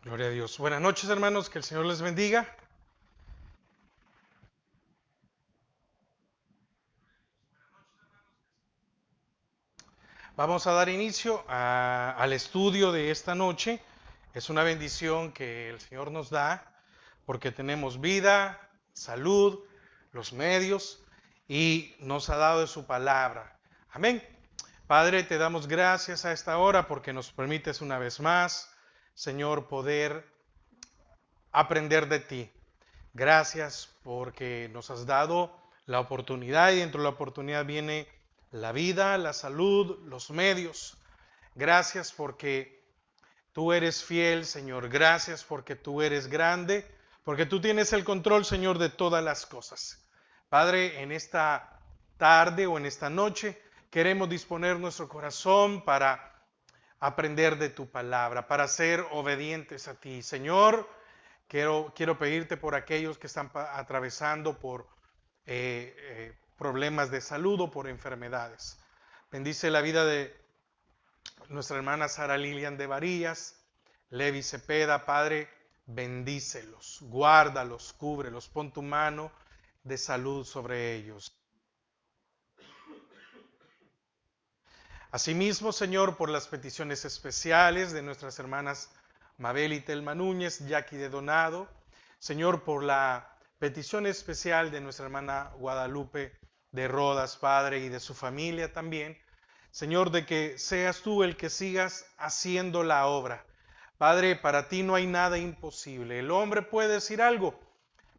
Gloria a Dios. Buenas noches, hermanos, que el Señor les bendiga. Vamos a dar inicio al estudio de esta noche. Es una bendición que el Señor nos da porque tenemos vida, salud, los medios y nos ha dado de su palabra. Amén. Padre, te damos gracias a esta hora porque nos permites una vez más, Señor, poder aprender de ti. Gracias porque nos has dado la oportunidad y dentro de la oportunidad viene la vida, la salud, los medios. Gracias porque tú eres fiel, Señor. Gracias porque tú eres grande, porque tú tienes el control, Señor, de todas las cosas. Padre, en esta tarde o en esta noche queremos disponer nuestro corazón para aprender de tu palabra, para ser obedientes a ti. Señor, quiero pedirte por aquellos que están atravesando por problemas de salud o por enfermedades. Bendice la vida de nuestra hermana Sara Lilian de Varillas, Levi Cepeda, Padre, bendícelos, guárdalos, cúbrelos, pon tu mano de salud sobre ellos. Asimismo, Señor, por las peticiones especiales de nuestras hermanas Mabel y Telma Núñez, Jackie de Donado, Señor, por la petición especial de nuestra hermana Guadalupe de Rodas, Padre, y de su familia también, Señor, de que seas tú el que sigas haciendo la obra. Padre, para ti no hay nada imposible. El hombre puede decir algo,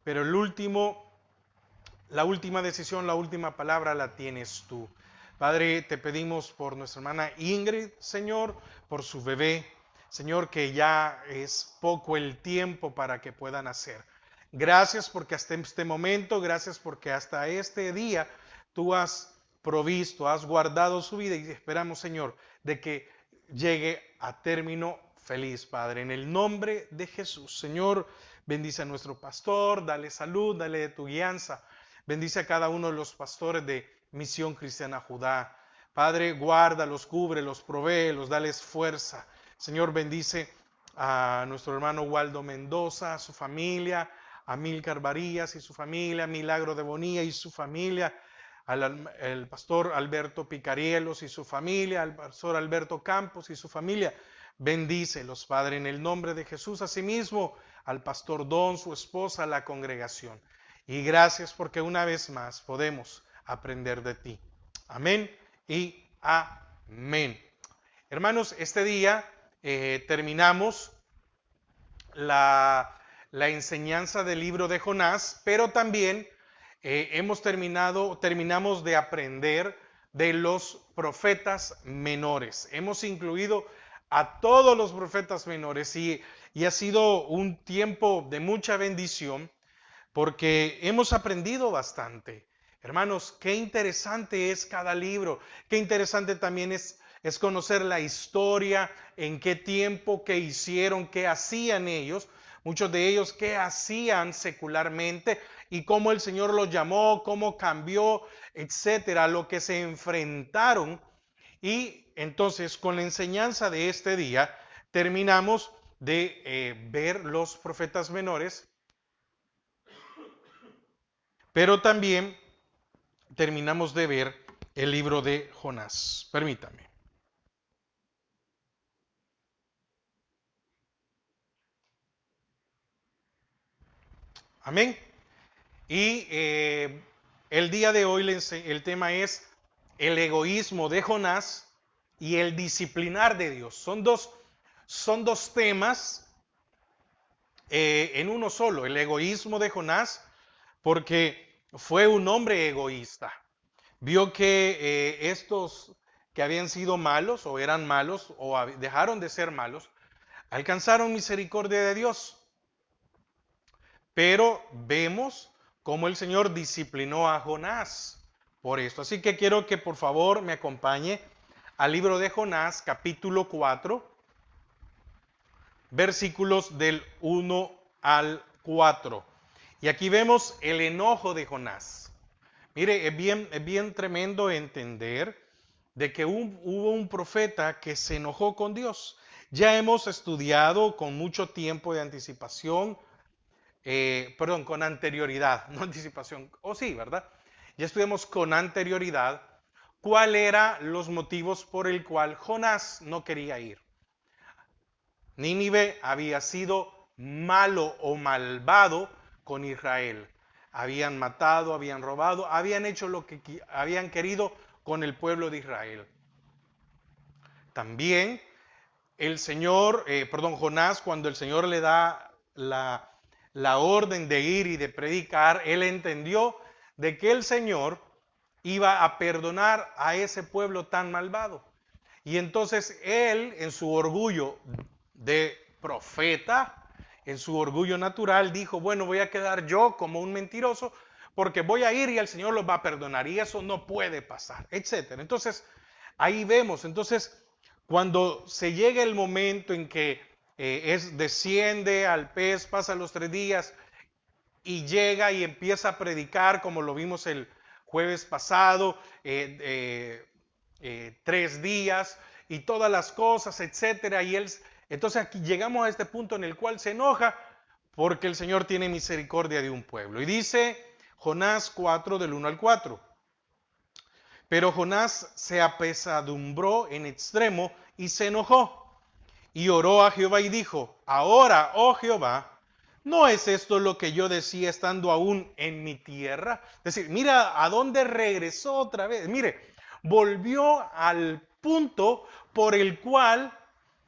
pero la última decisión, la última palabra la tienes tú. Padre, te pedimos por nuestra hermana Ingrid, Señor, por su bebé, Señor, que ya es poco el tiempo para que puedan nacer. Gracias porque hasta este momento, gracias porque hasta este día tú has provisto, has guardado su vida y esperamos, Señor, de que llegue a término feliz, Padre. En el nombre de Jesús, Señor, bendice a nuestro pastor, dale salud, dale tu guianza. Bendice a cada uno de los pastores de Misión Cristiana Judá. Padre, guárdalos, cúbrelos, provéelos, dales fuerza. Señor, bendice a nuestro hermano Waldo Mendoza, a su familia, a Milcar Varías y su familia, Milagro de Bonilla y su familia, al pastor Alberto Picarielos y su familia, al pastor Alberto Campos y su familia. Bendícelos, Padre, en el nombre de Jesús. Asimismo, al pastor Don, su esposa, la congregación. Y gracias porque una vez más podemos aprender de ti. Amén y amén. Hermanos, este día terminamos la enseñanza del libro de Jonás, pero también terminamos de aprender de los profetas menores. Hemos incluido a todos los profetas menores y ha sido un tiempo de mucha bendición porque hemos aprendido bastante. Hermanos, qué interesante es cada libro, qué interesante también es conocer la historia, en qué tiempo, qué hicieron, qué hacían ellos, muchos de ellos qué hacían secularmente y cómo el Señor los llamó, cómo cambió, etcétera, lo que se enfrentaron. Y entonces, con la enseñanza de este día, terminamos de ver los profetas menores, pero también terminamos de ver el libro de Jonás. Permítame. Amén. Y el día de hoy el tema es el egoísmo de Jonás y el disciplinar de Dios. Son dos temas en uno solo. El egoísmo de Jonás, porque fue un hombre egoísta. Vio que estos que habían sido malos o eran malos o dejaron de ser malos, alcanzaron misericordia de Dios. Pero vemos cómo el Señor disciplinó a Jonás por esto. Así que quiero que por favor me acompañe al libro de Jonás, capítulo 4, versículos del 1 al 4. Y aquí vemos el enojo de Jonás. Mire, es bien tremendo entender de que hubo un profeta que se enojó con Dios. Ya hemos estudiado con mucho tiempo de anticipación, con anterioridad, no anticipación, o sí, ¿verdad? Ya estudiamos con anterioridad cuál eran los motivos por el cual Jonás no quería ir. Nínive había sido malo o malvado con Israel. Habían matado, habían robado, habían hecho lo que habían querido con el pueblo de Israel. También Jonás, cuando el Señor le da la orden de ir y de predicar, él entendió de que el Señor iba a perdonar a ese pueblo tan malvado. Y entonces él, en su orgullo de profeta, en su orgullo natural, dijo, bueno, voy a quedar yo como un mentiroso porque voy a ir y el Señor los va a perdonar y eso no puede pasar, etcétera. Entonces, ahí vemos, entonces, cuando se llega el momento en que desciende al pez, pasa los 3 días y llega y empieza a predicar, como lo vimos el jueves pasado, 3 días y todas las cosas, etcétera. Entonces aquí llegamos a este punto en el cual se enoja porque el Señor tiene misericordia de un pueblo. Y dice Jonás 4 del 1 al 4. Pero Jonás se apesadumbró en extremo y se enojó. Y oró a Jehová y dijo, ahora, oh Jehová, ¿no es esto lo que yo decía estando aún en mi tierra? Es decir, mira a dónde regresó otra vez. Mire, volvió al punto por el cual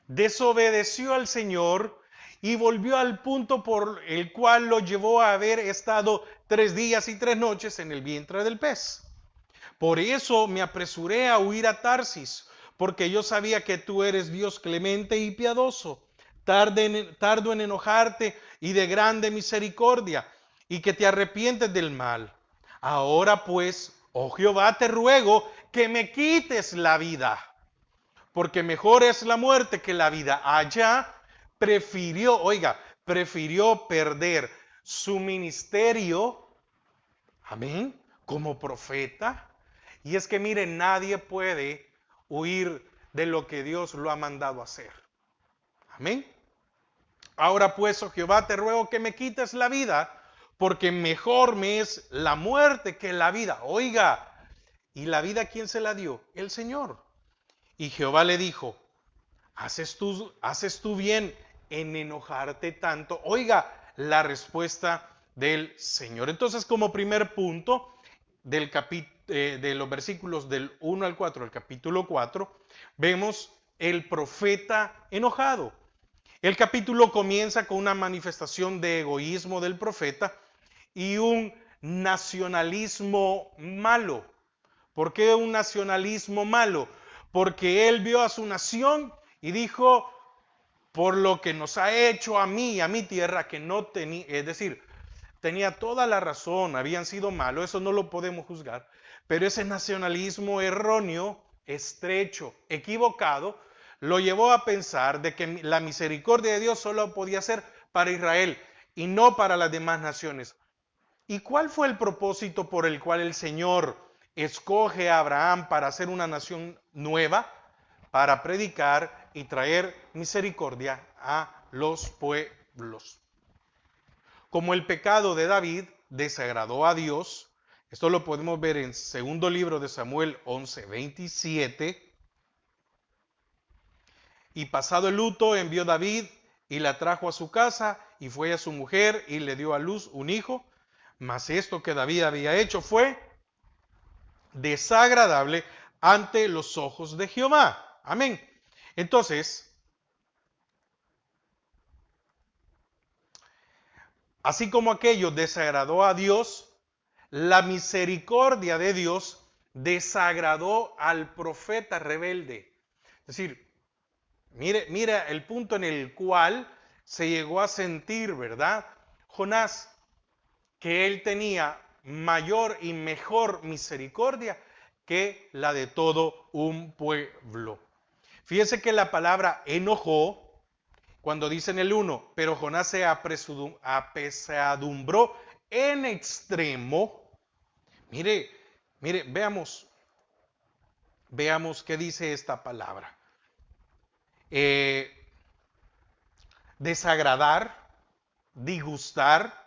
desobedeció al Señor y volvió al punto por el cual lo llevó a haber estado 3 días y 3 noches en el vientre del pez. Por eso me apresuré a huir a Tarsis, porque yo sabía que tú eres Dios clemente y piadoso, tardo en enojarte y de grande misericordia, y que te arrepientes del mal. Ahora pues, oh Jehová, te ruego que me quites la vida, porque mejor es la muerte que la vida. Allá prefirió perder su ministerio, amén, como profeta. Y es que miren, nadie puede huir de lo que Dios lo ha mandado a hacer. Amén. Ahora pues, oh Jehová, te ruego que me quites la vida, porque mejor me es la muerte que la vida. Oiga, ¿y la vida quién se la dio? El Señor. Y Jehová le dijo, haces tú bien en enojarte tanto. Oiga, la respuesta del Señor. Entonces, como primer punto de los versículos del 1 al 4, del capítulo 4, vemos el profeta enojado. El capítulo comienza con una manifestación de egoísmo del profeta y un nacionalismo malo. ¿Por qué un nacionalismo malo? Porque él vio a su nación y dijo, por lo que nos ha hecho a mí y a mi tierra, que no tenía, es decir, tenía toda la razón, habían sido malos, eso no lo podemos juzgar, pero ese nacionalismo erróneo, estrecho, equivocado, lo llevó a pensar de que la misericordia de Dios solo podía ser para Israel y no para las demás naciones. ¿Y cuál fue el propósito por el cual el Señor escoge a Abraham para hacer una nación nueva? Para predicar y traer misericordia a los pueblos. Como el pecado de David desagradó a Dios, esto lo podemos ver en segundo libro de Samuel 11:27. Y pasado el luto envió David y la trajo a su casa y fue a su mujer y le dio a luz un hijo. Mas esto que David había hecho fue desagradable ante los ojos de Jehová. Amén. Entonces, así como aquello desagradó a Dios, la misericordia de Dios desagradó al profeta rebelde. Es decir, mira el punto en el cual se llegó a sentir, ¿verdad? Jonás, que él tenía mayor y mejor misericordia que la de todo un pueblo. Fíjese que la palabra enojó, cuando dice en el 1, pero Jonás se apesadumbró en extremo. Mire, veamos qué dice esta palabra. desagradar, disgustar,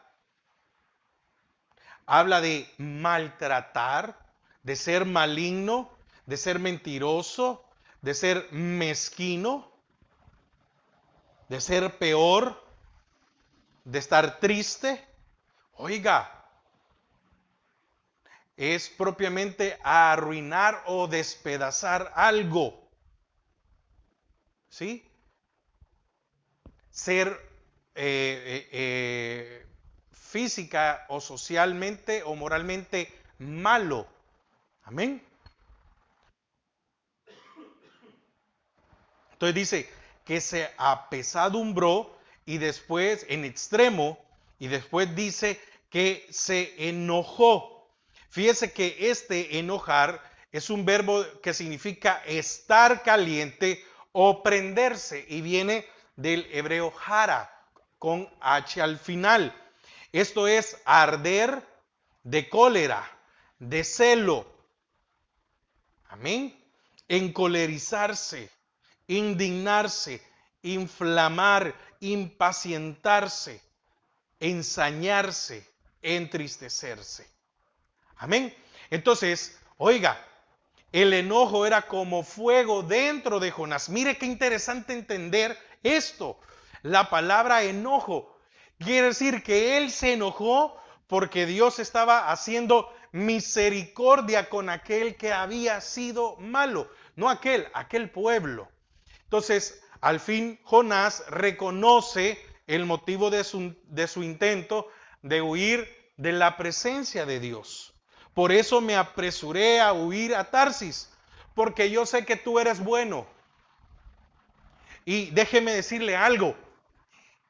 habla de maltratar, de ser maligno, de ser mentiroso, de ser mezquino, de ser peor, de estar triste. Oiga, es propiamente arruinar o despedazar algo. ¿Sí? Ser física o socialmente o moralmente malo. Amén. Entonces dice que se apesadumbró y después en extremo y después dice que se enojó. Fíjese que este enojar es un verbo que significa estar caliente o prenderse y viene del hebreo jara con H al final. Esto es arder de cólera, de celo. Amén. Encolerizarse, indignarse, inflamar, impacientarse, ensañarse, entristecerse. Amén. Entonces, oiga, el enojo era como fuego dentro de Jonás. Mire qué interesante entender esto. La palabra enojo quiere decir que él se enojó porque Dios estaba haciendo misericordia con aquel que había sido malo. No aquel pueblo. Entonces, al fin Jonás reconoce el motivo de su intento de huir de la presencia de Dios. Por eso me apresuré a huir a Tarsis, porque yo sé que tú eres bueno. Y déjeme decirle algo,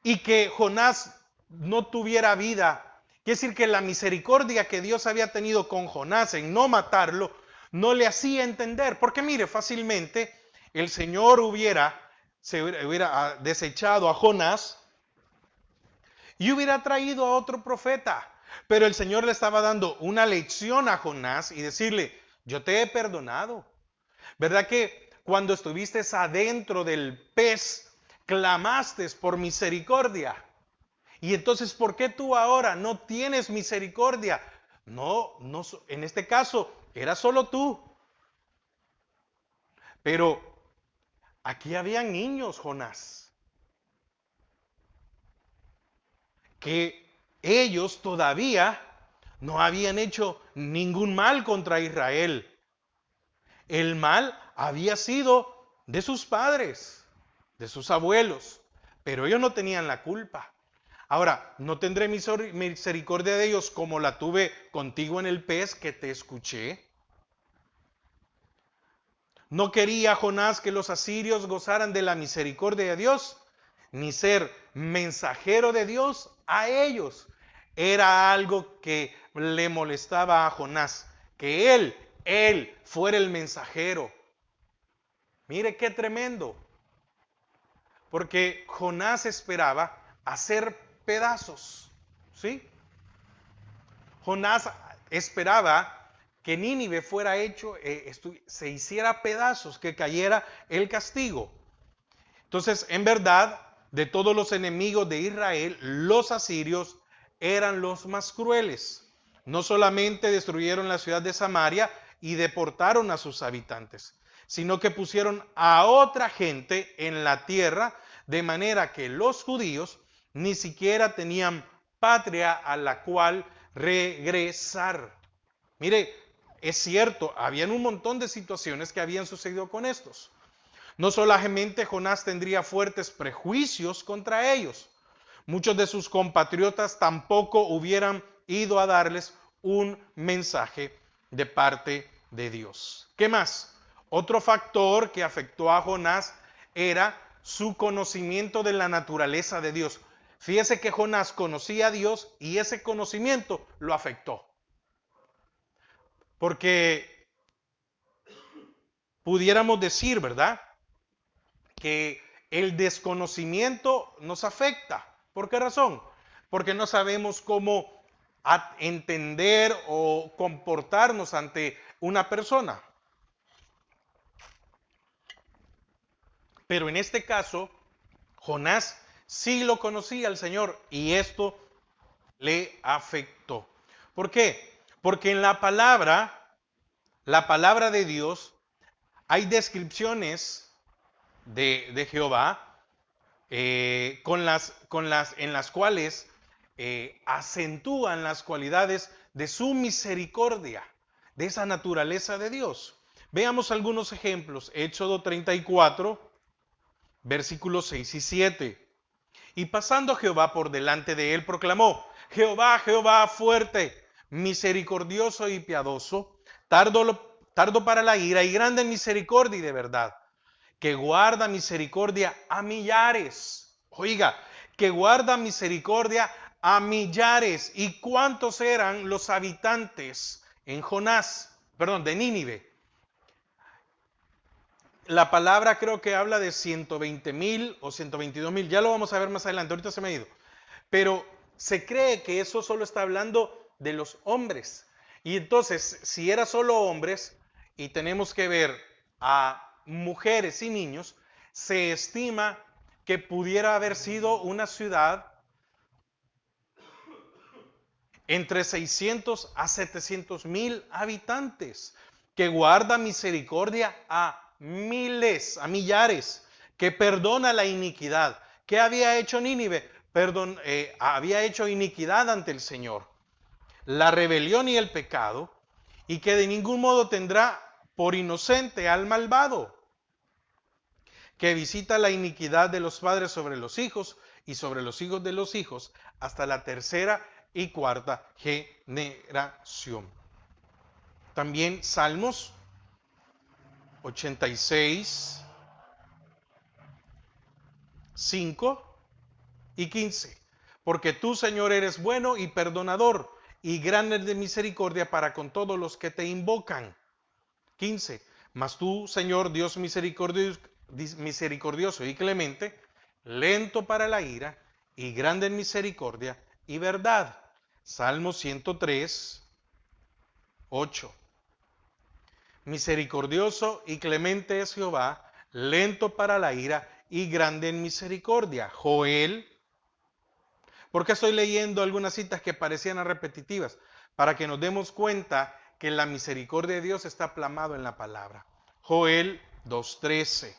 y que Jonás no tuviera vida, quiere decir que la misericordia que Dios había tenido con Jonás en no matarlo, no le hacía entender, porque mire, fácilmente el Señor se hubiera desechado a Jonás y hubiera traído a otro profeta. Pero el Señor le estaba dando una lección a Jonás y decirle, yo te he perdonado. ¿Verdad que cuando estuviste adentro del pez, clamaste por misericordia? Y entonces, ¿por qué tú ahora no tienes misericordia? No, en este caso, era solo tú. Pero aquí habían niños, Jonás, que ellos todavía no habían hecho ningún mal contra Israel. El mal había sido de sus padres, de sus abuelos, pero ellos no tenían la culpa. Ahora, no tendré misericordia de ellos como la tuve contigo en el pez que te escuché. No quería Jonás que los asirios gozaran de la misericordia de Dios, ni ser mensajero de Dios a ellos. Era algo que le molestaba a Jonás, que él fuera el mensajero. Mire qué tremendo, porque Jonás esperaba hacer pedazos, ¿sí? Jonás esperaba que Nínive fuera hecho, se hiciera pedazos, que cayera el castigo. Entonces, en verdad, de todos los enemigos de Israel, los asirios eran los más crueles. No solamente destruyeron la ciudad de Samaria y deportaron a sus habitantes, sino que pusieron a otra gente en la tierra, de manera que los judíos ni siquiera tenían patria a la cual regresar. Mire, es cierto, habían un montón de situaciones que habían sucedido con estos. No solamente Jonás tendría fuertes prejuicios contra ellos, muchos de sus compatriotas tampoco hubieran ido a darles un mensaje de parte de Dios. ¿Qué más? Otro factor que afectó a Jonás era su conocimiento de la naturaleza de Dios. Fíjese que Jonás conocía a Dios y ese conocimiento lo afectó. Porque pudiéramos decir, ¿verdad?, que el desconocimiento nos afecta. ¿Por qué razón? Porque no sabemos cómo entender o comportarnos ante una persona. Pero en este caso, Jonás sí lo conocía al Señor y esto le afectó. ¿Por qué? Porque en la palabra de Dios, hay descripciones de Jehová en las cuales acentúan las cualidades de su misericordia, de esa naturaleza de Dios. Veamos algunos ejemplos. Éxodo 34, versículos 6 y 7. Y pasando Jehová por delante de él, proclamó: Jehová, Jehová, fuerte, misericordioso y piadoso, tardo para la ira y grande en misericordia y de verdad, que guarda misericordia a millares. Oiga, que guarda misericordia a millares. ¿Y cuántos eran los habitantes en de Nínive? La palabra creo que habla de 120,000 o 122,000. Ya lo vamos a ver más adelante, ahorita se me ha ido. Pero se cree que eso solo está hablando de los hombres. Y entonces, si era solo hombres y tenemos que ver a mujeres y niños, se estima que pudiera haber sido una ciudad entre 600 a 700,000 habitantes, que guarda misericordia a miles, a millares, que perdona la iniquidad. ¿Qué había hecho Nínive? Había hecho iniquidad ante el Señor, la rebelión y el pecado, y que de ningún modo tendrá por inocente al malvado, que visita la iniquidad de los padres sobre los hijos y sobre los hijos de los hijos hasta la tercera y cuarta generación. También Salmos 86, 5 y 15. Porque tú, Señor, eres bueno y perdonador y grande de misericordia para con todos los que te invocan. 15. Mas tú, Señor, Dios misericordioso y clemente, lento para la ira y grande en misericordia y verdad. Salmo 103, 8. Misericordioso y clemente es Jehová, lento para la ira y grande en misericordia. Joel. ¿Por qué estoy leyendo algunas citas que parecían repetitivas? Para que nos demos cuenta que la misericordia de Dios está plasmado en la palabra. Joel 2:13.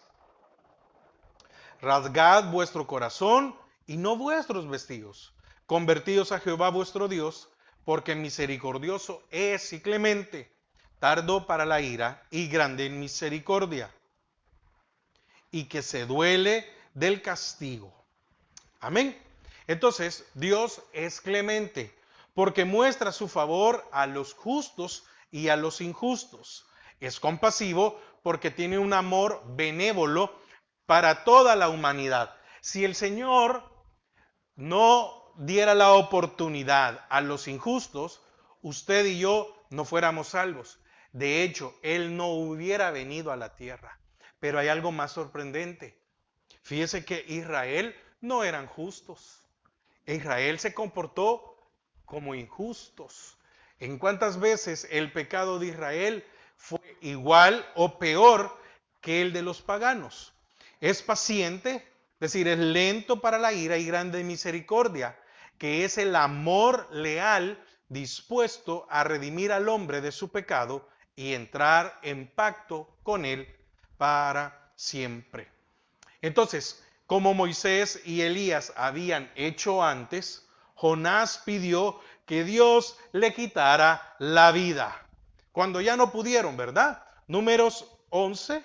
Rasgad vuestro corazón y no vuestros vestidos. Convertíos a Jehová vuestro Dios, porque misericordioso es y clemente, tardo para la ira y grande en misericordia, y que se duele del castigo. Amén. Entonces, Dios es clemente, porque muestra su favor a los justos y a los injustos. Es compasivo porque tiene un amor benévolo para toda la humanidad. Si el Señor no diera la oportunidad a los injustos, usted y yo no fuéramos salvos. De hecho, Él no hubiera venido a la tierra. Pero hay algo más sorprendente. Fíjese que Israel no eran justos. Israel se comportó como injustos. ¿En cuántas veces el pecado de Israel fue igual o peor que el de los paganos? Es paciente, es decir, es lento para la ira y grande en misericordia, que es el amor leal dispuesto a redimir al hombre de su pecado y entrar en pacto con él para siempre. Entonces, como Moisés y Elías habían hecho antes, Jonás pidió que Dios le quitara la vida. Cuando ya no pudieron, ¿verdad? Números 11,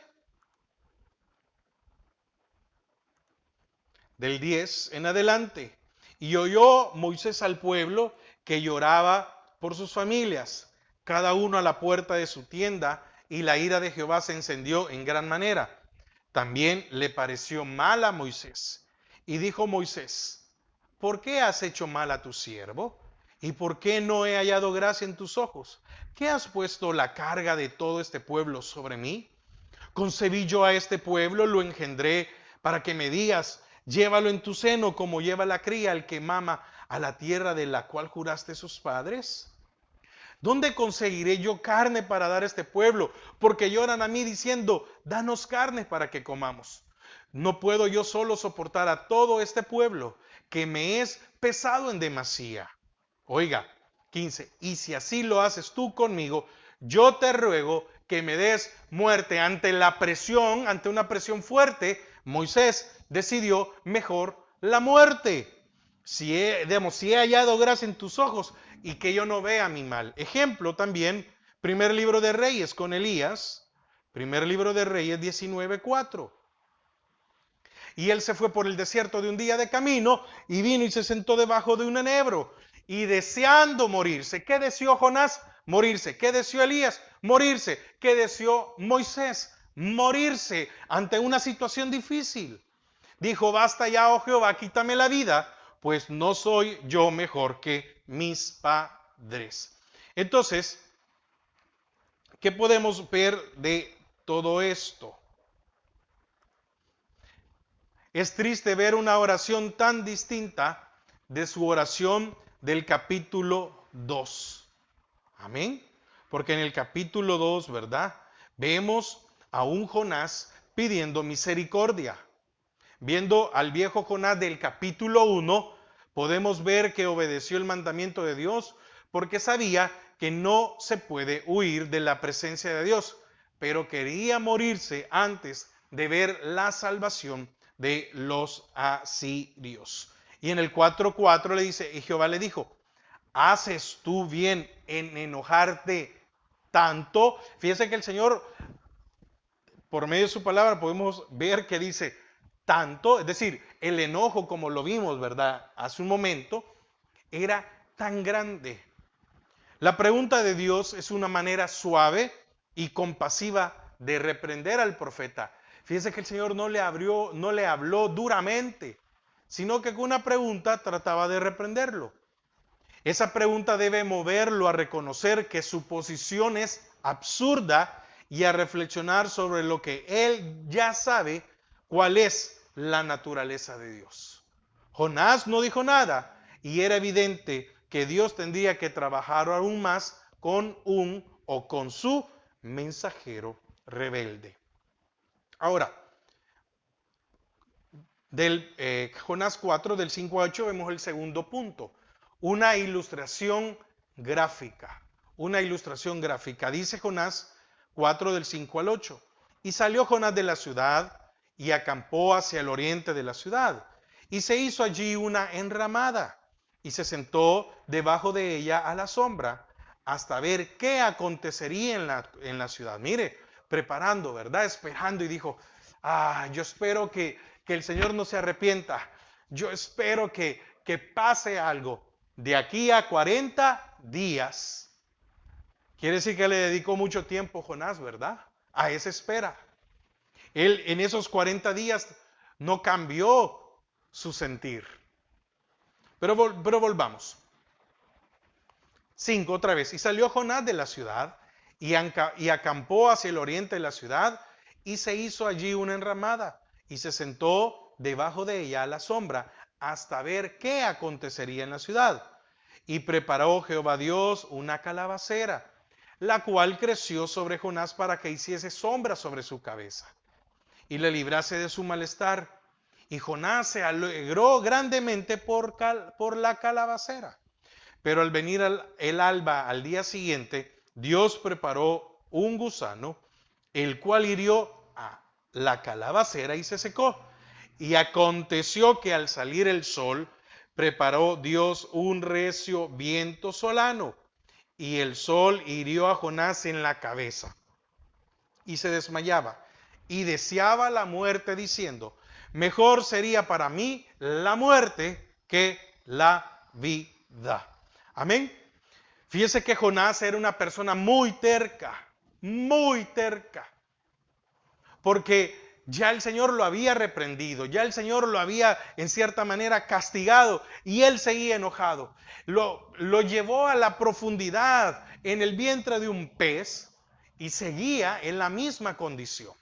del 10 en adelante. Y oyó Moisés al pueblo que lloraba por sus familias, cada uno a la puerta de su tienda, y la ira de Jehová se encendió en gran manera. También le pareció mal a Moisés. Y dijo Moisés: ¿por qué has hecho mal a tu siervo? ¿Y por qué no he hallado gracia en tus ojos? ¿Qué has puesto la carga de todo este pueblo sobre mí? Concebí yo a este pueblo, lo engendré para que me digas: llévalo en tu seno como lleva la cría el que mama a la tierra de la cual juraste sus padres. ¿Dónde conseguiré yo carne para dar a este pueblo? Porque lloran a mí diciendo: danos carne para que comamos. No puedo yo solo soportar a todo este pueblo que me es pesado en demasía. Oiga, 15. Y si así lo haces tú conmigo, yo te ruego que me des muerte. Ante la presión, ante una presión fuerte, Moisés decidió mejor la muerte. Si he hallado gracia en tus ojos y que yo no vea mi mal. Ejemplo también, primer libro de Reyes con Elías, primer libro de Reyes 19:4. Y él se fue por el desierto de un día de camino y vino y se sentó debajo de un enebro y deseando morirse. ¿Qué deseó Jonás? Morirse. ¿Qué deseó Elías? Morirse. ¿Qué deseó Moisés? Morirse ante una situación difícil. Dijo, basta ya, oh Jehová, quítame la vida, pues no soy yo mejor que mis padres. Entonces, ¿qué podemos ver de todo esto? Es triste ver una oración tan distinta de su oración del capítulo 2. Amén. Porque en el capítulo 2, ¿verdad? Vemos a un Jonás pidiendo misericordia. Viendo al viejo Jonás del capítulo 1, podemos ver que obedeció el mandamiento de Dios porque sabía que no se puede huir de la presencia de Dios, pero quería morirse antes de ver la salvación de los asirios. Y en el 4:4 le dice, y Jehová le dijo, ¿haces tú bien en enojarte tanto? Fíjese que el Señor, por medio de su palabra, podemos ver que dice tanto, es decir, el enojo, como lo vimos, ¿verdad? Hace un momento, era tan grande. La pregunta de Dios es una manera suave y compasiva de reprender al profeta. Fíjense que el Señor no le habló duramente, sino que con una pregunta trataba de reprenderlo. Esa pregunta debe moverlo a reconocer que su posición es absurda y a reflexionar sobre lo que él ya sabe, cuál es la naturaleza de Dios. Jonás no dijo nada y era evidente que Dios tendría que trabajar aún más con con su mensajero rebelde. Ahora, del Jonás 4, del 5 a 8, vemos el segundo punto. Una ilustración gráfica. Una ilustración gráfica. Dice Jonás 4, del 5 al 8. Y salió Jonás de la ciudad y acampó hacia el oriente de la ciudad. Y se hizo allí una enramada y se sentó debajo de ella a la sombra hasta ver qué acontecería en la ciudad. Mire, preparando, ¿verdad? Esperando y dijo, yo espero que el Señor no se arrepienta. Yo espero que pase algo. De aquí a 40 días. Quiere decir que le dedicó mucho tiempo Jonás, ¿verdad? A esa espera. Él en esos 40 días no cambió su sentir. Pero volvamos. 5 otra vez. Y salió Jonás de la ciudad y acampó hacia el oriente de la ciudad y se hizo allí una enramada y se sentó debajo de ella a la sombra hasta ver qué acontecería en la ciudad. Y preparó Jehová Dios una calabacera, la cual creció sobre Jonás para que hiciese sombra sobre su cabeza y le librase de su malestar. Y Jonás se alegró grandemente por la calabacera. Pero al venir el alba al día siguiente, Dios preparó un gusano, el cual hirió a la calabacera y se secó. Y aconteció que al salir el sol, preparó Dios un recio viento solano, y el sol hirió a Jonás en la cabeza, y se desmayaba, y deseaba la muerte, diciendo, mejor sería para mí la muerte que la vida. Amén. Fíjese que Jonás era una persona muy terca, porque ya el Señor lo había reprendido, ya el Señor lo había en cierta manera castigado y él seguía enojado. Lo llevó a la profundidad en el vientre de un pez y seguía en la misma condición.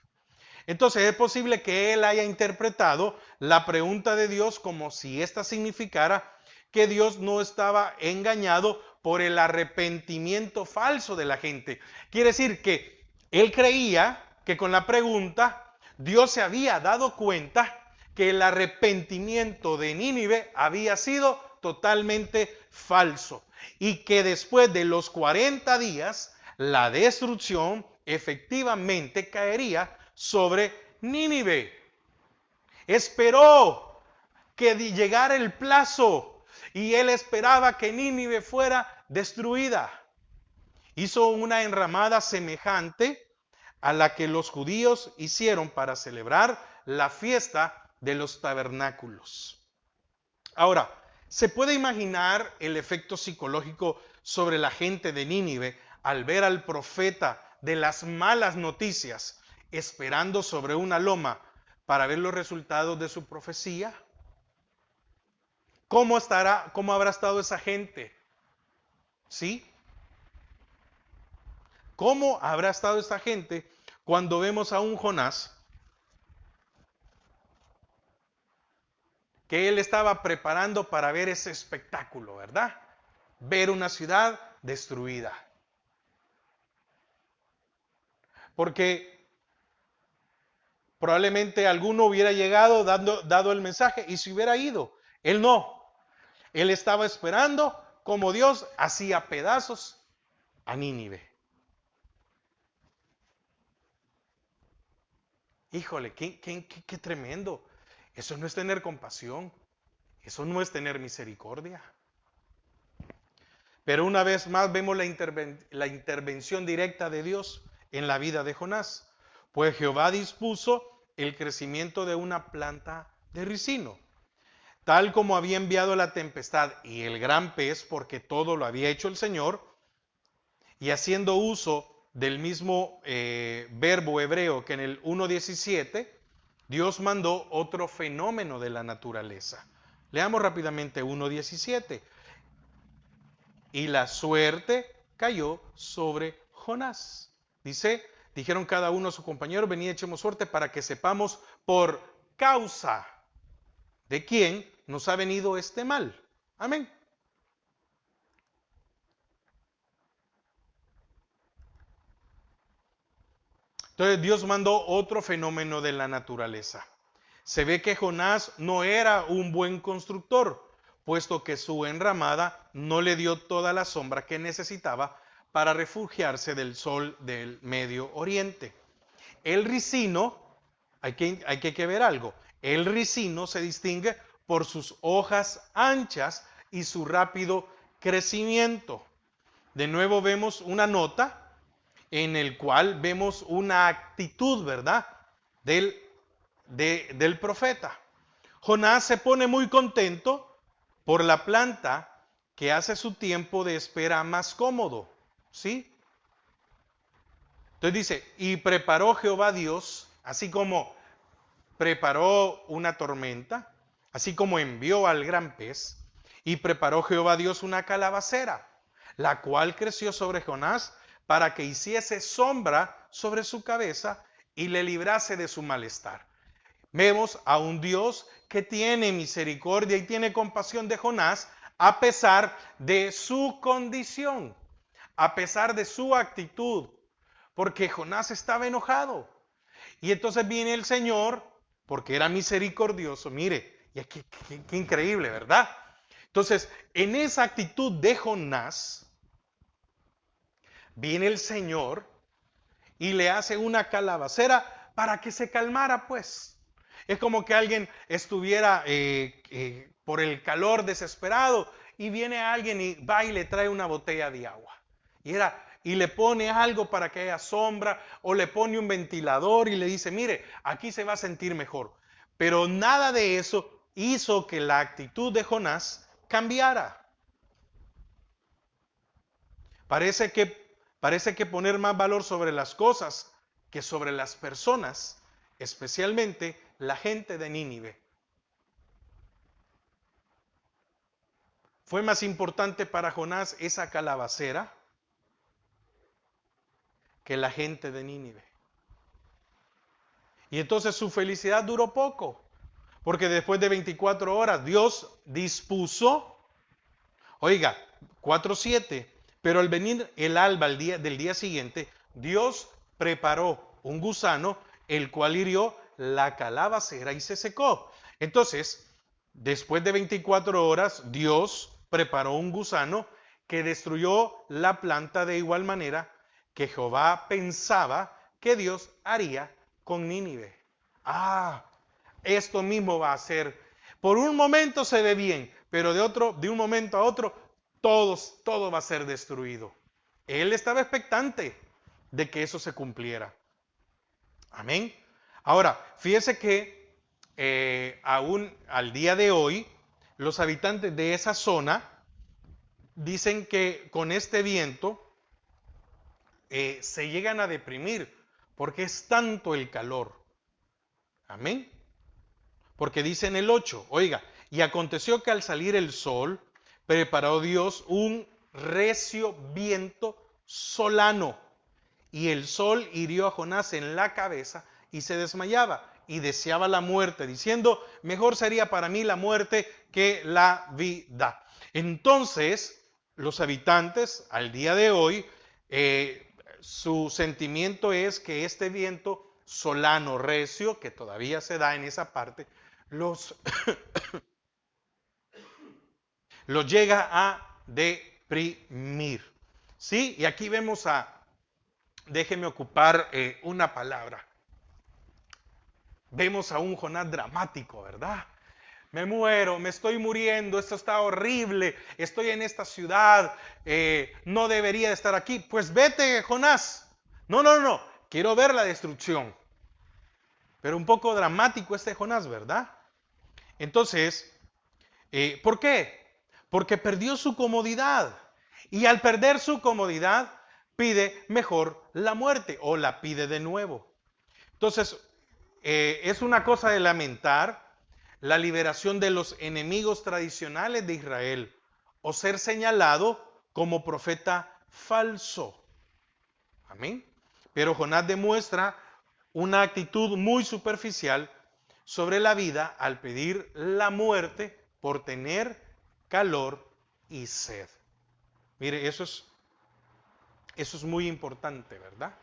Entonces es posible que él haya interpretado la pregunta de Dios como si ésta significara que Dios no estaba engañado por el arrepentimiento falso de la gente. Quiere decir que él creía que con la pregunta Dios se había dado cuenta que el arrepentimiento de Nínive había sido totalmente falso y que después de los 40 días la destrucción efectivamente caería sobre Nínive. Esperó que llegara el plazo y él esperaba que Nínive fuera destruida. Hizo una enramada semejante a la que los judíos hicieron para celebrar la fiesta de los tabernáculos. Ahora, ¿se puede imaginar el efecto psicológico sobre la gente de Nínive al ver al profeta de las malas noticias esperando sobre una loma para ver los resultados de su profecía? ¿Cómo habrá estado esa gente? ¿Sí? ¿Cómo habrá estado esta gente cuando vemos a un Jonás que él estaba preparando para ver ese espectáculo, ¿verdad? Ver una ciudad destruida. Porque probablemente alguno hubiera llegado dado el mensaje y se hubiera ido. Él no. Él estaba esperando como Dios hacía pedazos a Nínive. Híjole, qué tremendo. Eso no es tener compasión. Eso no es tener misericordia. Pero una vez más vemos la intervención directa de Dios en la vida de Jonás. Pues Jehová dispuso el crecimiento de una planta de ricino, tal como había enviado la tempestad y el gran pez, porque todo lo había hecho el Señor, y haciendo uso del mismo verbo hebreo que en el 1.17, Dios mandó otro fenómeno de la naturaleza. Leamos rápidamente 1.17. Y la suerte cayó sobre Jonás. Dijeron cada uno a su compañero, venid echemos suerte para que sepamos por causa de quién nos ha venido este mal. Amén. Entonces Dios mandó otro fenómeno de la naturaleza. Se ve que Jonás no era un buen constructor, puesto que su enramada no le dio toda la sombra que necesitaba para refugiarse del sol del Medio Oriente. El ricino, hay que ver algo, el ricino se distingue por sus hojas anchas y su rápido crecimiento. De nuevo vemos una nota en el cual vemos una actitud, ¿verdad?, del profeta. Jonás se pone muy contento por la planta que hace su tiempo de espera más cómodo, ¿sí? Entonces dice, y preparó Jehová Dios, así como preparó una tormenta, así como envió al gran pez, y preparó Jehová Dios una calabacera, la cual creció sobre Jonás para que hiciese sombra sobre su cabeza y le librase de su malestar. Vemos a un Dios que tiene misericordia y tiene compasión de Jonás a pesar de su condición, a pesar de su actitud, porque Jonás estaba enojado. Y entonces viene el Señor, porque era misericordioso, mire, y qué increíble, ¿verdad? Entonces, en esa actitud de Jonás, viene el Señor y le hace una calabacera para que se calmara, pues. Es como que alguien estuviera por el calor desesperado y viene alguien y va y le trae una botella de agua. Y le pone algo para que haya sombra o le pone un ventilador y le dice, mire, aquí se va a sentir mejor. Pero nada de eso hizo que la actitud de Jonás cambiara. Parece que poner más valor sobre las cosas que sobre las personas, especialmente la gente de Nínive. Fue más importante para Jonás esa calabacera que la gente de Nínive. Y entonces su felicidad duró poco, porque después de 24 horas Dios dispuso, oiga, 4:7, pero al venir el alba del día siguiente, Dios preparó un gusano el cual hirió la calabacera y se secó. Entonces, después de 24 horas, Dios preparó un gusano que destruyó la planta de igual manera que Jehová pensaba que Dios haría con Nínive. Ah, esto mismo va a ser. Por un momento se ve bien, pero de un momento a otro, todo va a ser destruido. Él estaba expectante de que eso se cumpliera. Amén. Ahora, fíjese que aún al día de hoy, los habitantes de esa zona dicen que con este viento se llegan a deprimir porque es tanto el calor. Amén. Porque dice en el 8, oiga, y aconteció que al salir el sol, preparó Dios un recio viento solano, y el sol hirió a Jonás en la cabeza y se desmayaba y deseaba la muerte, diciendo, mejor sería para mí la muerte que la vida. Entonces, los habitantes al día de hoy, su sentimiento es que este viento solano, recio, que todavía se da en esa parte, los, los llega a deprimir. ¿Sí? Y aquí vemos déjeme ocupar una palabra. Vemos a un Jonás dramático, ¿verdad? Me muero, me estoy muriendo, esto está horrible, estoy en esta ciudad, no debería de estar aquí. Pues vete, Jonás. No, quiero ver la destrucción. Pero un poco dramático este Jonás, ¿verdad? Entonces, ¿por qué? Porque perdió su comodidad. Y al perder su comodidad, pide mejor la muerte o la pide de nuevo. Entonces, es una cosa de lamentar la liberación de los enemigos tradicionales de Israel o ser señalado como profeta falso. Amén. Pero Jonás demuestra una actitud muy superficial sobre la vida al pedir la muerte por tener calor y sed. Mire, eso es muy importante, ¿verdad?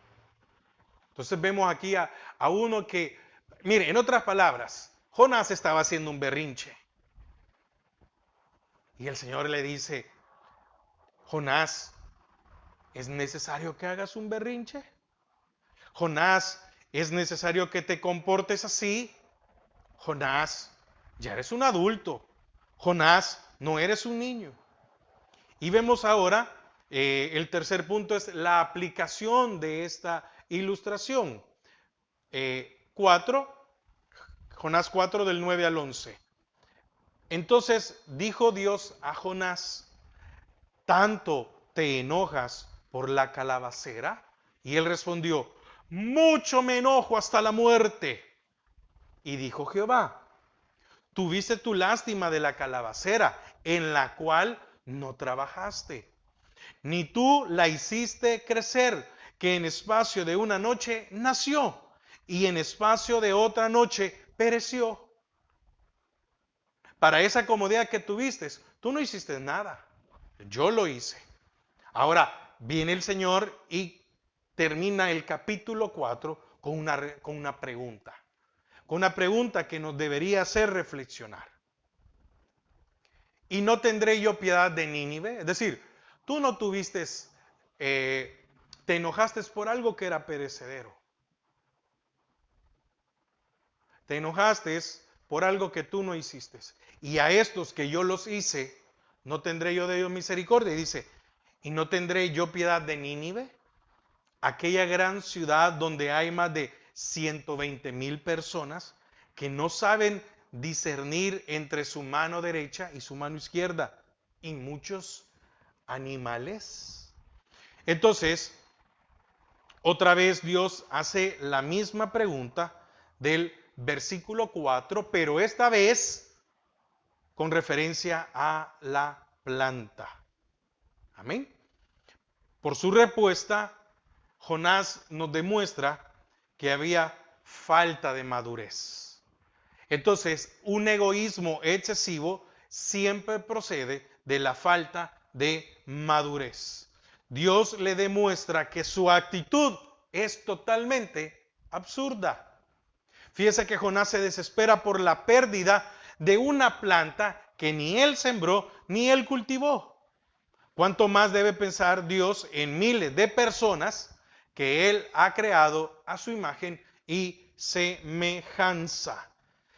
Entonces vemos aquí a uno que, mire, en otras palabras, Jonás estaba haciendo un berrinche. Y el Señor le dice, Jonás, ¿es necesario que hagas un berrinche? Jonás, ¿es necesario que te comportes así? Jonás, ya eres un adulto. Jonás, no eres un niño. Y vemos ahora, el tercer punto es la aplicación de esta ilustración. 4, Jonás 4 del 9 al 11. Entonces dijo Dios a Jonás, ¿tanto te enojas por la calabacera? Y él respondió, mucho me enojo hasta la muerte. Y dijo Jehová, tuviste tu lástima de la calabacera, en la cual no trabajaste, ni tú la hiciste crecer, que en espacio de una noche nació, y en espacio de otra noche pereció. Para esa comodidad que tuviste, tú no hiciste nada, yo lo hice. Ahora viene el Señor y termina el capítulo 4 con una pregunta. Con una pregunta que nos debería hacer reflexionar. ¿Y no tendré yo piedad de Nínive? Es decir, tú no tuviste, te enojaste por algo que era perecedero. Te enojaste por algo que tú no hiciste. Y a estos que yo los hice, no tendré yo de ellos misericordia. Y dice, ¿y no tendré yo piedad de Nínive? Aquella gran ciudad donde hay más de 120,000 personas que no saben discernir entre su mano derecha y su mano izquierda, y muchos animales. Entonces, otra vez Dios hace la misma pregunta del versículo 4, pero esta vez con referencia a la planta. Amén. Por su respuesta, Jonás nos demuestra que había falta de madurez. Entonces, un egoísmo excesivo siempre procede de la falta de madurez. Dios le demuestra que su actitud es totalmente absurda. Fíjese que Jonás se desespera por la pérdida de una planta que ni él sembró ni él cultivó. ¿Cuánto más debe pensar Dios en miles de personas que Él ha creado a su imagen y semejanza?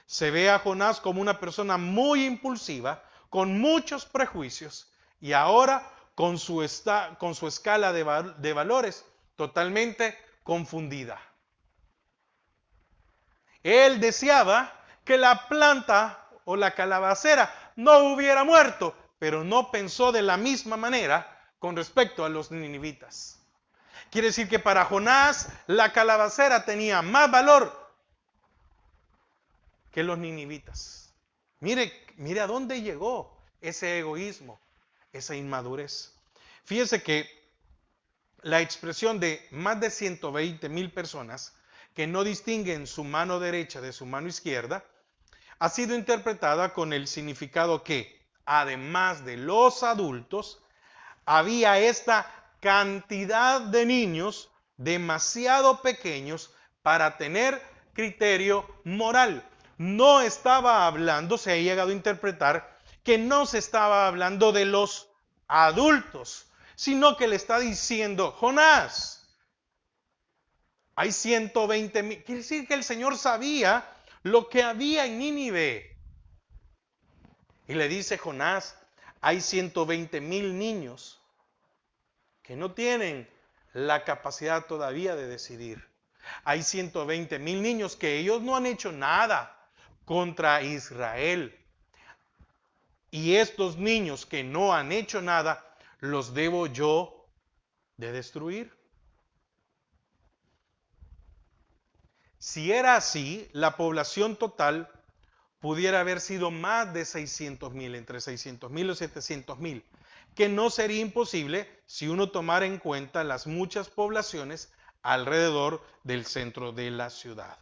Se ve a Jonás como una persona muy impulsiva, con muchos prejuicios, y ahora con su escala de valores totalmente confundida. Él deseaba que la planta o la calabacera no hubiera muerto, pero no pensó de la misma manera con respecto a los ninivitas. Quiere decir que para Jonás la calabacera tenía más valor que los ninivitas. Mire a dónde llegó ese egoísmo, esa inmadurez. Fíjese que la expresión de más de 120,000 personas que no distinguen su mano derecha de su mano izquierda ha sido interpretada con el significado que, además de los adultos, había esta cantidad de niños demasiado pequeños para tener criterio moral. No estaba hablando, se ha llegado a interpretar, que no se estaba hablando de los adultos, sino que le está diciendo, Jonás, hay 120,000. Quiere decir que el Señor sabía lo que había en Nínive. Y le dice Jonás, hay 120,000 niños que no tienen la capacidad todavía de decidir. Hay 120,000 niños que ellos no han hecho nada contra Israel. Y estos niños que no han hecho nada, los debo yo de destruir. Si era así, la población total pudiera haber sido más de 600,000, entre 600,000 o 700,000, que no sería imposible si uno tomara en cuenta las muchas poblaciones alrededor del centro de la ciudad.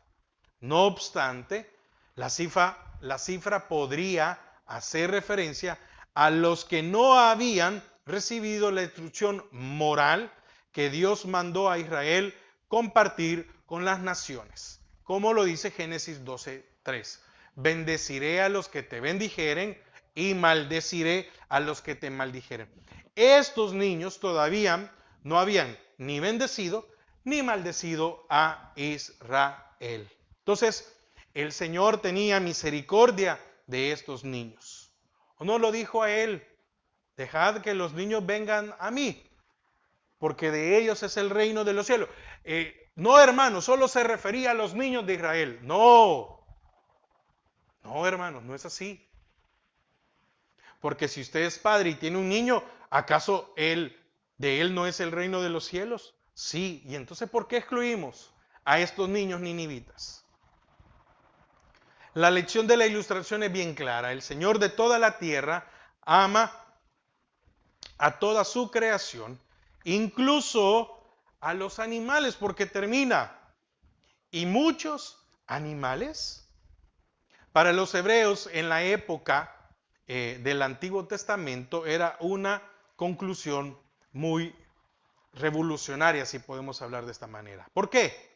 No obstante, la cifra podría hacer referencia a los que no habían recibido la instrucción moral que Dios mandó a Israel compartir con las naciones, como lo dice Génesis 12:3. Bendeciré a los que te bendijeren y maldeciré a los que te maldijeren. Estos niños todavía no habían ni bendecido ni maldecido a Israel. Entonces, el Señor tenía misericordia de estos niños. ¿O no lo dijo a él? Dejad que los niños vengan a mí, porque de ellos es el reino de los cielos. No, hermano, solo se refería a los niños de Israel. No, hermanos, no es así. Porque si usted es padre y tiene un niño, ¿acaso de él no es el reino de los cielos? Sí, y entonces ¿por qué excluimos a estos niños ninivitas? La lección de la ilustración es bien clara. El Señor de toda la tierra ama a toda su creación, incluso a los animales, porque termina. Y muchos animales. Para los hebreos en la época del Antiguo Testamento era una conclusión muy revolucionaria, si podemos hablar de esta manera. ¿Por qué?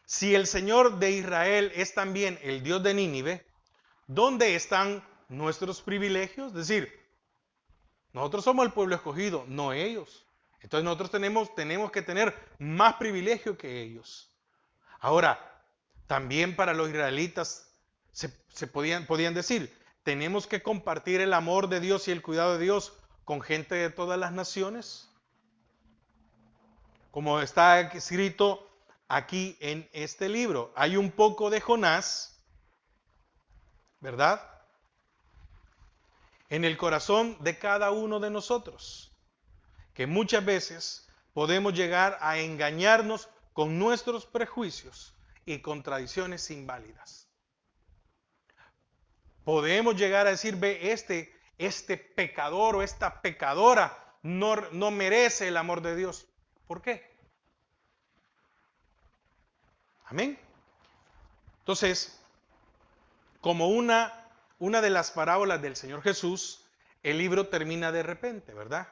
Si el Señor de Israel es también el Dios de Nínive, ¿dónde están nuestros privilegios? Es decir, nosotros somos el pueblo escogido, no ellos. Entonces nosotros tenemos que tener más privilegio que ellos. Ahora, también para los israelitas podían decir, tenemos que compartir el amor de Dios y el cuidado de Dios con gente de todas las naciones. Como está escrito aquí en este libro, hay un poco de Jonás, ¿verdad? En el corazón de cada uno de nosotros, que muchas veces podemos llegar a engañarnos con nuestros prejuicios y contradicciones inválidas. Podemos llegar a decir, ve, este pecador o esta pecadora no merece el amor de Dios. ¿Por qué? Amén. Entonces, como una de las parábolas del Señor Jesús, el libro termina de repente, ¿verdad?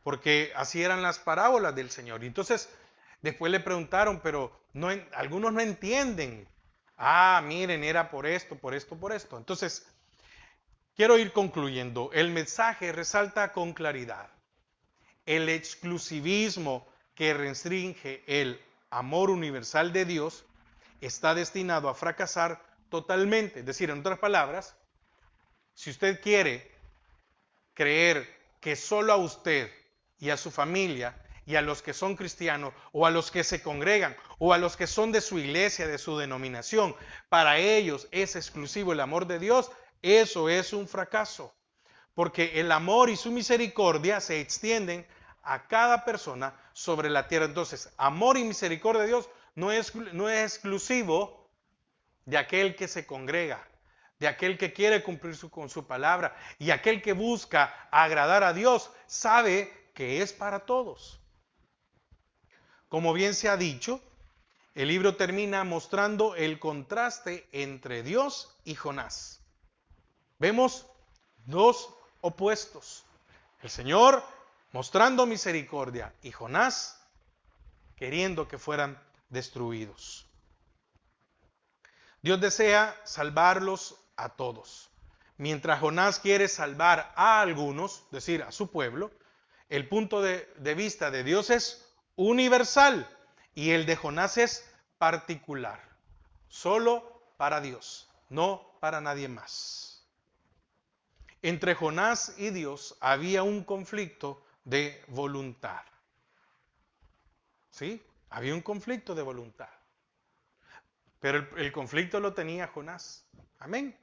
Porque así eran las parábolas del Señor. Entonces, Después le preguntaron, pero algunos no entienden. Miren, era por esto, por esto, por esto. Entonces, quiero ir concluyendo. El mensaje resalta con claridad el exclusivismo que restringe el amor universal de Dios está destinado a fracasar totalmente. Es decir, en otras palabras, si usted quiere creer que solo a usted y a su familia y a los que son cristianos o a los que se congregan o a los que son de su iglesia, de su denominación, para ellos es exclusivo el amor de Dios, eso es un fracaso. Porque el amor y su misericordia se extienden a cada persona sobre la tierra. Entonces, amor y misericordia de Dios no es exclusivo de aquel que se congrega, de aquel que quiere cumplir con su palabra y aquel que busca agradar a Dios, sabe que es para todos. Como bien se ha dicho, el libro termina mostrando el contraste entre Dios y Jonás. Vemos dos opuestos. El Señor mostrando misericordia y Jonás queriendo que fueran destruidos. Dios desea salvarlos a todos. Mientras Jonás quiere salvar a algunos, es decir, a su pueblo, el punto de vista de Dios es universal y el de Jonás es particular. Solo para Dios, no para nadie más. Entre Jonás y Dios había un conflicto de voluntad. ¿Sí? Había un conflicto de voluntad. Pero el conflicto lo tenía Jonás. Amén.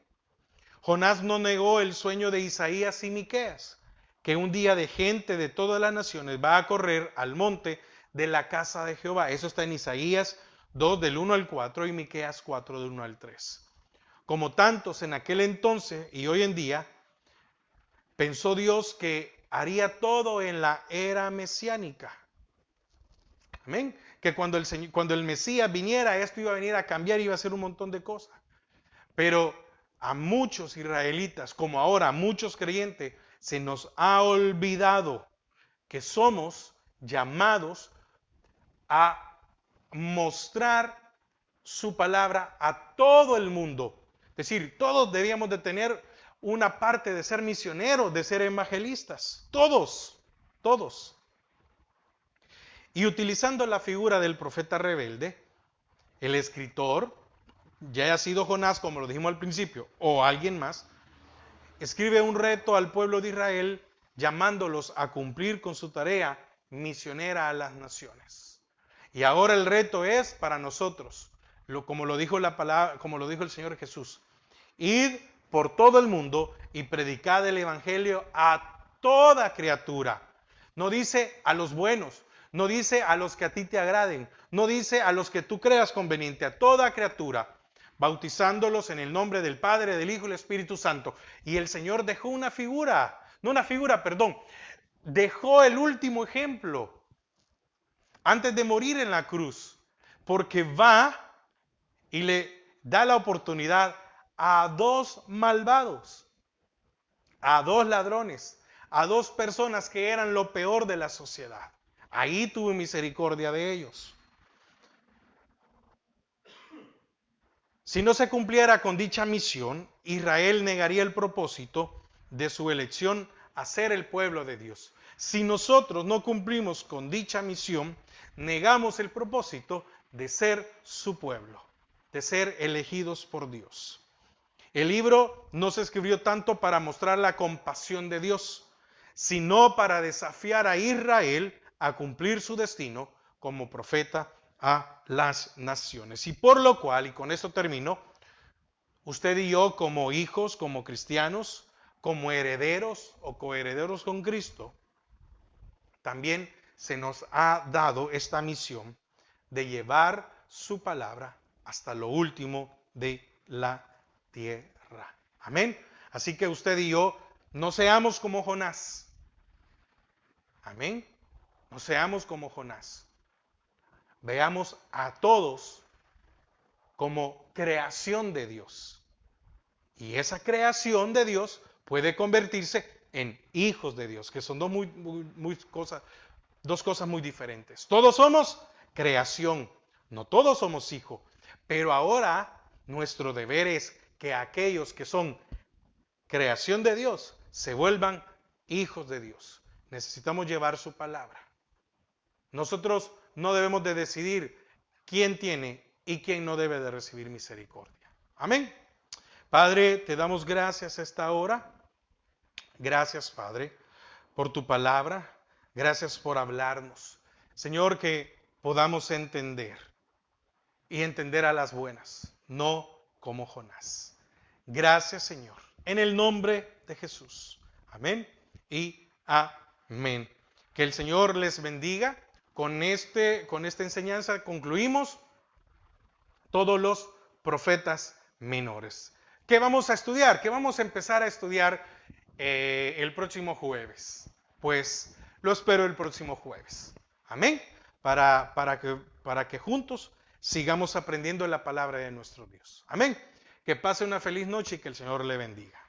Jonás no negó el sueño de Isaías y Miqueas, que un día de gente de todas las naciones va a correr al monte de la casa de Jehová. Eso está en Isaías 2 del 1 al 4 y Miqueas 4 del 1 al 3. Como tantos en aquel entonces y hoy en día, pensó Dios que haría todo en la era mesiánica. Amén. Que cuando el Mesías viniera, esto iba a venir a cambiar y iba a hacer un montón de cosas. Pero a muchos israelitas, como ahora a muchos creyentes, se nos ha olvidado que somos llamados a mostrar su palabra a todo el mundo. Es decir, todos debíamos de tener una parte de ser misioneros, de ser evangelistas. Todos, todos. Y utilizando la figura del profeta rebelde, el escritor, ya haya sido Jonás, como lo dijimos al principio, o alguien más, escribe un reto al pueblo de Israel llamándolos a cumplir con su tarea misionera a las naciones. Y ahora el reto es para nosotros, como lo dijo la palabra, como lo dijo el Señor Jesús, id por todo el mundo y predicad el evangelio a toda criatura. No dice a los buenos, no dice a los que a ti te agraden, no dice a los que tú creas conveniente, a toda criatura, bautizándolos en el nombre del Padre, del Hijo y del Espíritu Santo. Y el Señor dejó dejó el último ejemplo antes de morir en la cruz, porque va y le da la oportunidad a dos malvados, a dos ladrones, a dos personas que eran lo peor de la sociedad. Ahí tuvo misericordia de ellos. Si no se cumpliera con dicha misión, Israel negaría el propósito de su elección a ser el pueblo de Dios. Si nosotros no cumplimos con dicha misión, negamos el propósito de ser su pueblo, de ser elegidos por Dios. El libro no se escribió tanto para mostrar la compasión de Dios, sino para desafiar a Israel a cumplir su destino como profeta a las naciones. Y por lo cual, y con esto termino, usted y yo como hijos, como cristianos, como herederos o coherederos con Cristo, también se nos ha dado esta misión de llevar su palabra hasta lo último de la tierra. Amén. Así que usted y yo no seamos como Jonás. Amén. No seamos como Jonás. Veamos a todos como creación de Dios. Y esa creación de Dios puede convertirse en hijos de Dios, que son dos cosas muy diferentes. Todos somos creación. No todos somos hijos, pero ahora nuestro deber es que aquellos que son creación de Dios se vuelvan hijos de Dios. Necesitamos llevar su palabra. Nosotros no debemos de decidir quién tiene y quién no debe de recibir misericordia. Amén. Padre, te damos gracias a esta hora. Gracias, Padre, por tu palabra. Gracias por hablarnos. Señor, que podamos entender y entender a las buenas, no como Jonás. Gracias, Señor, en el nombre de Jesús. Amén y amén. Que el Señor les bendiga. Con esta enseñanza concluimos todos los profetas menores. ¿Qué vamos a estudiar? ¿Qué vamos a empezar a estudiar el próximo jueves? Pues lo espero el próximo jueves. Amén. Para que juntos sigamos aprendiendo la palabra de nuestro Dios. Amén. Que pase una feliz noche y que el Señor le bendiga.